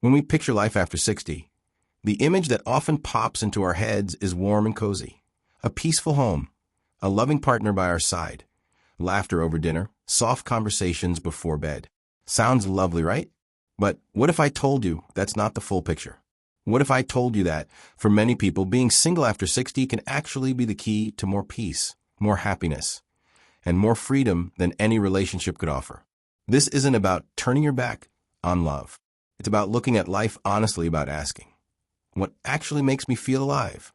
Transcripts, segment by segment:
When we picture life after 60, the image that often pops into our heads is warm and cozy. A peaceful home, a loving partner by our side, laughter over dinner, soft conversations before bed. Sounds lovely, right? But what if I told you that's not the full picture? What if I told you that, for many people, being single after 60 can actually be the key to more peace, more happiness, and more freedom than any relationship could offer? This isn't about turning your back on love. It's about looking at life honestly, about asking, what actually makes me feel alive?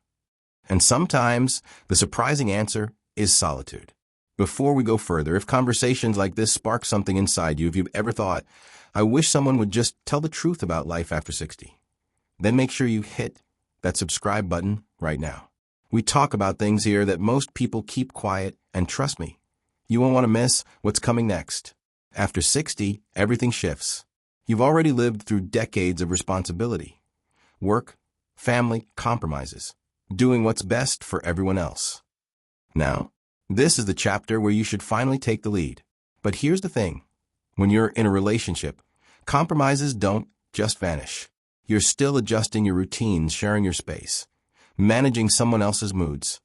And sometimes the surprising answer is solitude. Before we go further, if conversations like this spark something inside you, if you've ever thought, I wish someone would just tell the truth about life after 60, then make sure you hit that subscribe button right now. We talk about things here that most people keep quiet, and trust me, you won't want to miss what's coming next. After 60, everything shifts. You've already lived through decades of responsibility, work, family, compromises, doing what's best for everyone else. Now, this is the chapter where you should finally take the lead. But here's the thing. When you're in a relationship, compromises don't just vanish. You're still adjusting your routines, sharing your space, managing someone else's moods,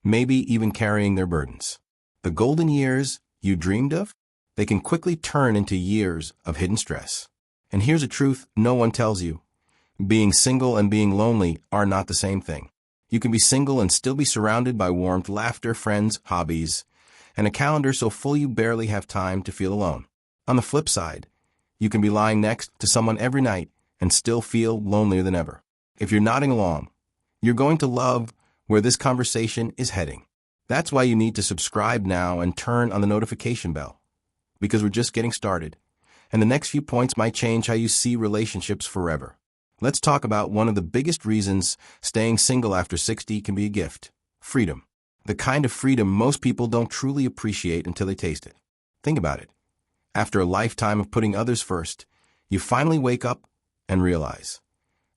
maybe even carrying their burdens. The golden years you dreamed of, they can quickly turn into years of hidden stress. And here's a truth no one tells you. Being single and being lonely are not the same thing. You can be single and still be surrounded by warmth, laughter, friends, hobbies, and a calendar so full you barely have time to feel alone. On the flip side, you can be lying next to someone every night and still feel lonelier than ever. If you're nodding along, you're going to love where this conversation is heading. That's why you need to subscribe now and turn on the notification bell, because we're just getting started, and the next few points might change how you see relationships forever. Let's talk about one of the biggest reasons staying single after 60 can be a gift: freedom. The kind of freedom most people don't truly appreciate until they taste it. Think about it. After a lifetime of putting others first, you finally wake up and realize,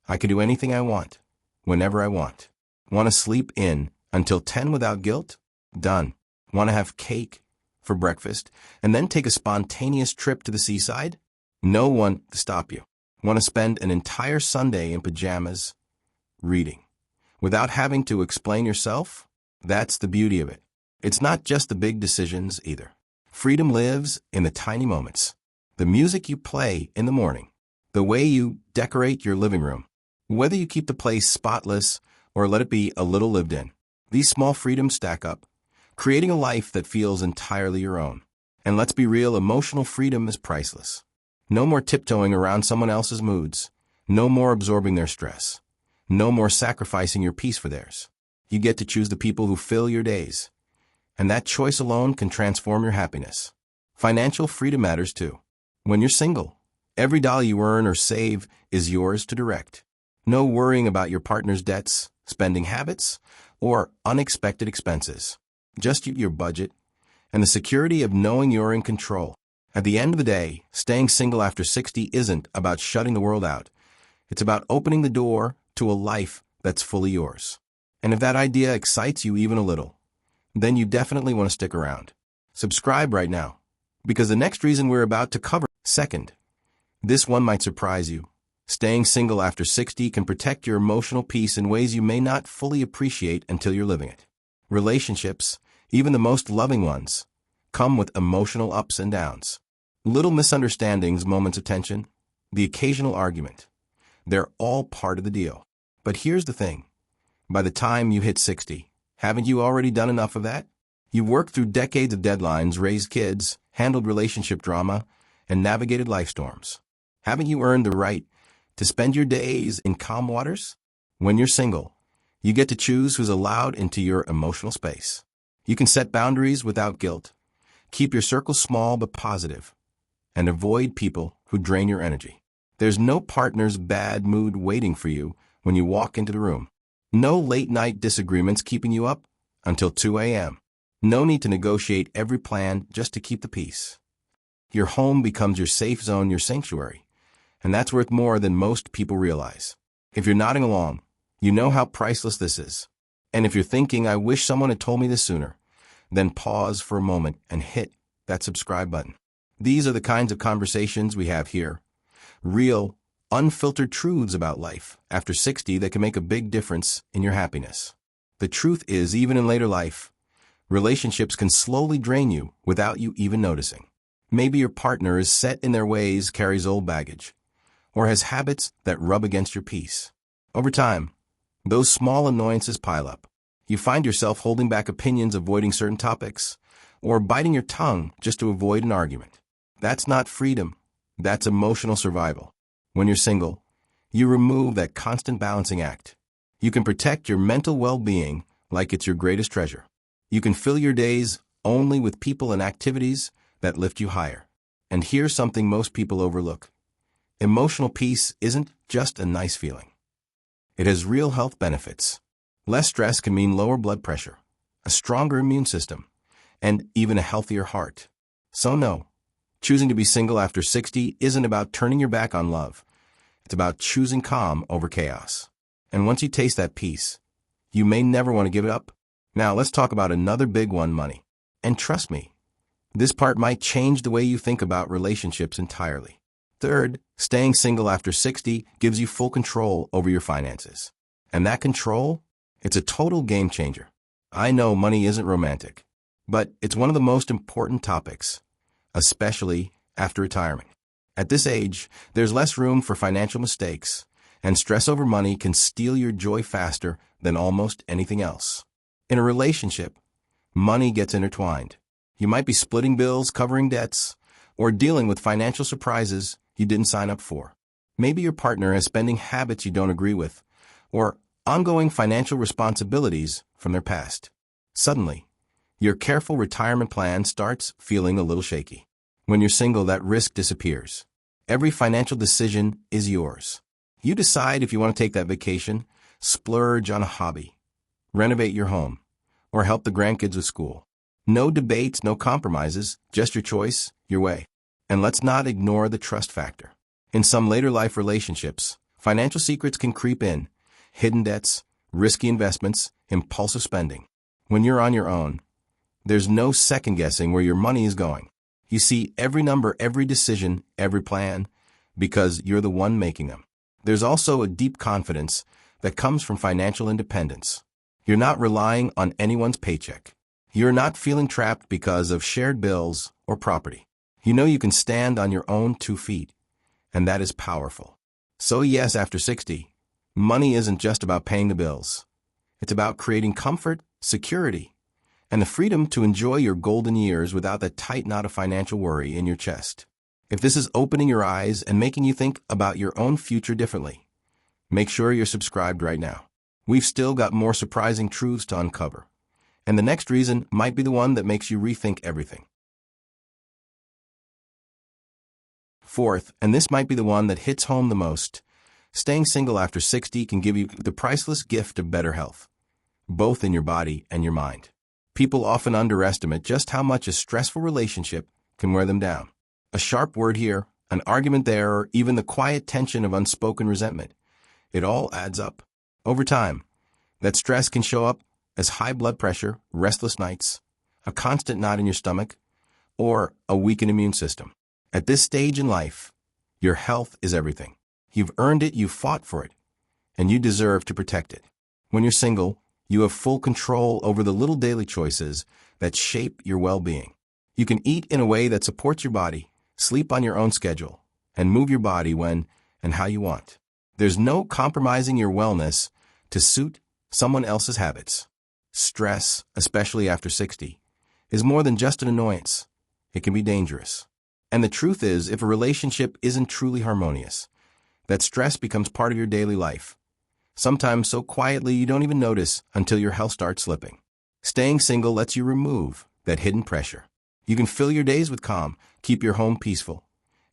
I can do anything I want, whenever I want. Want to sleep in until 10 without guilt? Done. Want to have cake for breakfast and then take a spontaneous trip to the seaside? No one to stop you. Want to spend an entire Sunday in pajamas reading without having to explain yourself? That's the beauty of it. It's not just the big decisions either. Freedom lives in the tiny moments. The music you play in the morning, the way you decorate your living room, whether you keep the place spotless or let it be a little lived in. These small freedoms stack up, creating a life that feels entirely your own. And let's be real, emotional freedom is priceless. No more tiptoeing around someone else's moods. No more absorbing their stress. No more sacrificing your peace for theirs. You get to choose the people who fill your days. And that choice alone can transform your happiness. Financial freedom matters too. When you're single, every dollar you earn or save is yours to direct. No worrying about your partner's debts, spending habits, or unexpected expenses. Just your budget and the security of knowing you're in control. At the end of the day, staying single after 60 isn't about shutting the world out. It's about opening the door to a life that's fully yours. And if that idea excites you even a little, then you definitely want to stick around. Subscribe right now, because the next reason we're about to cover. Second, this one might surprise you. Staying single after 60 can protect your emotional peace in ways you may not fully appreciate until you're living it. Relationships, even the most loving ones, come with emotional ups and downs. Little misunderstandings, moments of tension, the occasional argument. They're all part of the deal. But here's the thing. By the time you hit 60, haven't you already done enough of that? You've worked through decades of deadlines, raised kids, handled relationship drama, and navigated life storms. Haven't you earned the right to spend your days in calm waters? When you're single, you get to choose who's allowed into your emotional space. You can set boundaries without guilt. Keep your circle small but positive, and avoid people who drain your energy. There's no partner's bad mood waiting for you when you walk into the room. No late-night disagreements keeping you up until 2 a.m. No need to negotiate every plan just to keep the peace. Your home becomes your safe zone, your sanctuary, and that's worth more than most people realize. If you're nodding along, you know how priceless this is. And if you're thinking, I wish someone had told me this sooner, then pause for a moment and hit that subscribe button. These are the kinds of conversations we have here. Real, unfiltered truths about life after 60 that can make a big difference in your happiness. The truth is, even in later life, relationships can slowly drain you without you even noticing. Maybe your partner is set in their ways, carries old baggage, or has habits that rub against your peace. Over time, those small annoyances pile up. You find yourself holding back opinions, avoiding certain topics, or biting your tongue just to avoid an argument. That's not freedom. That's emotional survival. When you're single, you remove that constant balancing act. You can protect your mental well-being like it's your greatest treasure. You can fill your days only with people and activities that lift you higher. And here's something most people overlook. Emotional peace isn't just a nice feeling. It has real health benefits. Less stress can mean lower blood pressure, a stronger immune system, and even a healthier heart. So no, choosing to be single after 60 isn't about turning your back on love. It's about choosing calm over chaos. And once you taste that peace, you may never want to give it up. Now let's talk about another big one, money. And trust me, this part might change the way you think about relationships entirely. Third, staying single after 60 gives you full control over your finances. And that control, it's a total game changer. I know money isn't romantic, but it's one of the most important topics, especially after retirement. At this age, there's less room for financial mistakes, and stress over money can steal your joy faster than almost anything else. In a relationship, money gets intertwined. You might be splitting bills, covering debts, or dealing with financial surprises you didn't sign up for. Maybe your partner has spending habits you don't agree with, or ongoing financial responsibilities from their past. Suddenly, your careful retirement plan starts feeling a little shaky. When you're single, that risk disappears. Every financial decision is yours. You decide if you want to take that vacation, splurge on a hobby, renovate your home, or help the grandkids with school. No debates, no compromises, just your choice, your way. And let's not ignore the trust factor. In some later life relationships, financial secrets can creep in, hidden debts, risky investments, impulsive spending. When you're on your own, there's no second guessing where your money is going. You see every number, every decision, every plan, because you're the one making them. There's also a deep confidence that comes from financial independence. You're not relying on anyone's paycheck. You're not feeling trapped because of shared bills or property. You know you can stand on your own 2 feet, and that is powerful. So yes, after 60, money isn't just about paying the bills. It's about creating comfort, security, and the freedom to enjoy your golden years without that tight knot of financial worry in your chest. If this is opening your eyes and making you think about your own future differently, make sure you're subscribed right now. We've still got more surprising truths to uncover, and the next reason might be the one that makes you rethink everything. Fourth, and this might be the one that hits home the most, staying single after 60 can give you the priceless gift of better health, both in your body and your mind. People often underestimate just how much a stressful relationship can wear them down. A sharp word here, an argument there, or even the quiet tension of unspoken resentment. It all adds up. Over time, that stress can show up as high blood pressure, restless nights, a constant knot in your stomach, or a weakened immune system. At this stage in life, your health is everything. You've earned it, you've fought for it, and you deserve to protect it. When you're single, you have full control over the little daily choices that shape your well-being. You can eat in a way that supports your body, sleep on your own schedule, and move your body when and how you want. There's no compromising your wellness to suit someone else's habits. Stress, especially after 60, is more than just an annoyance. It can be dangerous. And the truth is, if a relationship isn't truly harmonious, that stress becomes part of your daily life. Sometimes so quietly you don't even notice until your health starts slipping. Staying single lets you remove that hidden pressure. You can fill your days with calm, keep your home peaceful,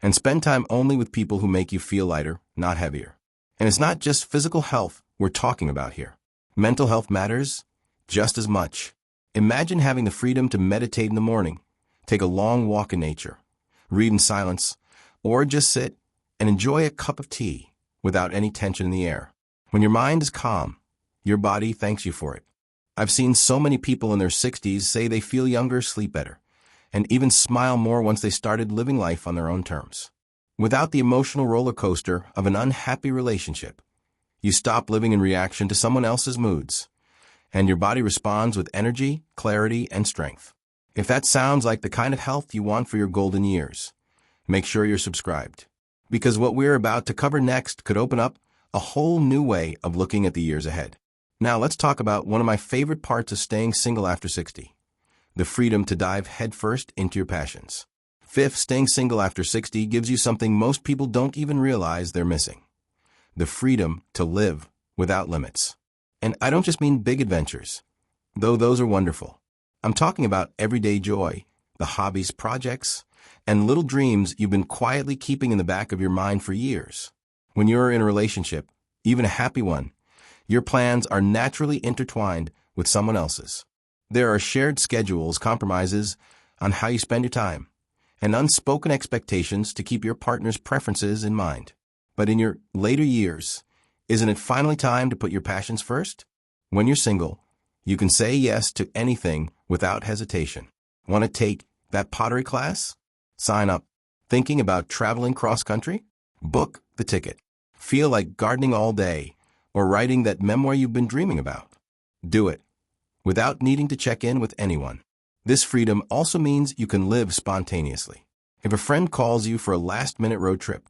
and spend time only with people who make you feel lighter, not heavier. And it's not just physical health we're talking about here. Mental health matters just as much. Imagine having the freedom to meditate in the morning, take a long walk in nature, read in silence, or just sit and enjoy a cup of tea without any tension in the air. When your mind is calm, your body thanks you for it. I've seen so many people in their 60s say they feel younger, sleep better, and even smile more once they started living life on their own terms. without the emotional roller coaster of an unhappy relationship. You stop living in reaction to someone else's moods, and your body responds with energy, clarity, and strength. If that sounds like the kind of health you want for your golden years, make sure you're subscribed, because what we're about to cover next could open up a whole new way of looking at the years ahead. Now let's talk about one of my favorite parts of staying single after 60, the freedom to dive headfirst into your passions. Fifth, staying single after 60 gives you something most people don't even realize they're missing: the freedom to live without limits. And I don't just mean big adventures, though those are wonderful. I'm talking about everyday joy, the hobbies, projects, and little dreams you've been quietly keeping in the back of your mind for years. When you're in a relationship, even a happy one, your plans are naturally intertwined with someone else's. There are shared schedules, compromises on how you spend your time, and unspoken expectations to keep your partner's preferences in mind. But in your later years, isn't it finally time to put your passions first? When you're single, you can say yes to anything without hesitation. Want to take that pottery class? Sign up. Thinking about traveling cross-country? Book the ticket. Feel like gardening all day or writing that memoir you've been dreaming about? Do it, without needing to check in with anyone. This freedom also means you can live spontaneously. If a friend calls you for a last-minute road trip,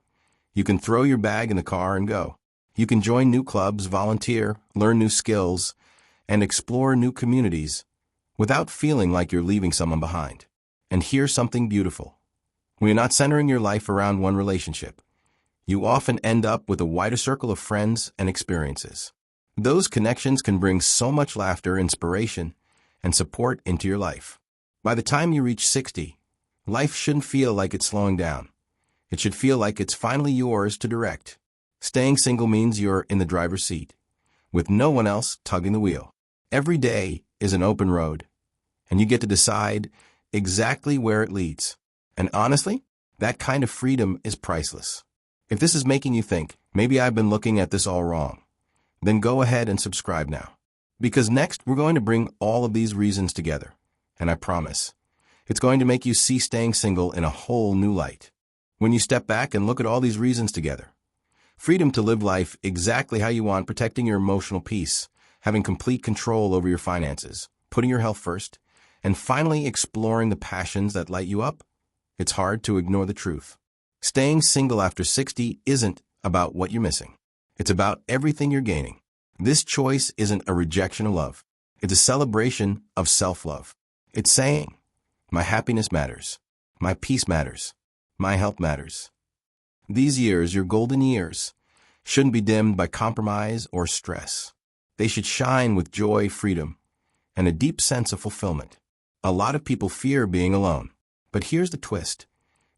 you can throw your bag in the car and go. You can join new clubs, volunteer, learn new skills, and explore new communities without feeling like you're leaving someone behind. And here's something beautiful. When you're not centering your life around one relationship, you often end up with a wider circle of friends and experiences. Those connections can bring so much laughter, inspiration, and support into your life. By the time you reach 60, life shouldn't feel like it's slowing down. It should feel like it's finally yours to direct. Staying single means you're in the driver's seat, with no one else tugging the wheel. Every day is an open road, and you get to decide exactly where it leads. And honestly, that kind of freedom is priceless. If this is making you think, maybe I've been looking at this all wrong, then go ahead and subscribe now. Because next, we're going to bring all of these reasons together, and I promise, it's going to make you see staying single in a whole new light. When you step back and look at all these reasons together: freedom to live life exactly how you want, protecting your emotional peace, having complete control over your finances, putting your health first, and finally exploring the passions that light you up, it's hard to ignore the truth. Staying single after 60 isn't about what you're missing. It's about everything you're gaining. This choice isn't a rejection of love. It's a celebration of self-love. It's saying, my happiness matters. My peace matters. My health matters. These years, your golden years, shouldn't be dimmed by compromise or stress. They should shine with joy, freedom, and a deep sense of fulfillment. A lot of people fear being alone. But here's the twist.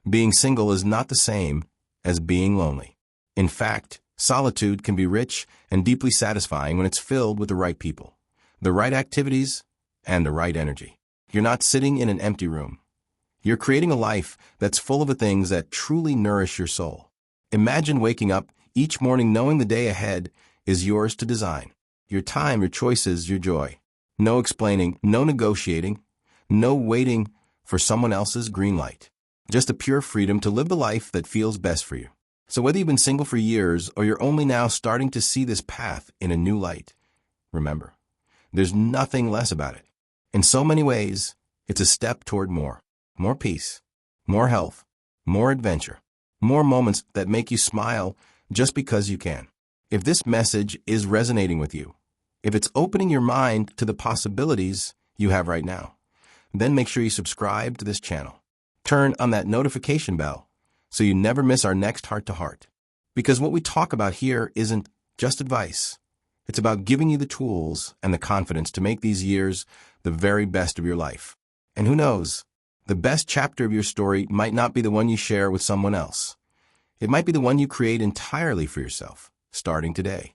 Being single is not the same as being lonely. In fact, solitude can be rich and deeply satisfying when it's filled with the right people, the right activities, and the right energy. You're not sitting in an empty room. You're creating a life that's full of the things that truly nourish your soul. Imagine waking up each morning knowing the day ahead is yours to design. Your time, your choices, your joy. No explaining, no negotiating, no waiting for someone else's green light. Just a pure freedom to live the life that feels best for you. So whether you've been single for years or you're only now starting to see this path in a new light, remember, there's nothing less about it. In so many ways, it's a step toward more. More peace, more health, more adventure, more moments that make you smile just because you can. If this message is resonating with you, if it's opening your mind to the possibilities you have right now, then make sure you subscribe to this channel. Turn on that notification bell so you never miss our next heart-to-heart. Because what we talk about here isn't just advice. It's about giving you the tools and the confidence to make these years the very best of your life. And who knows, the best chapter of your story might not be the one you share with someone else. It might be the one you create entirely for yourself, starting today.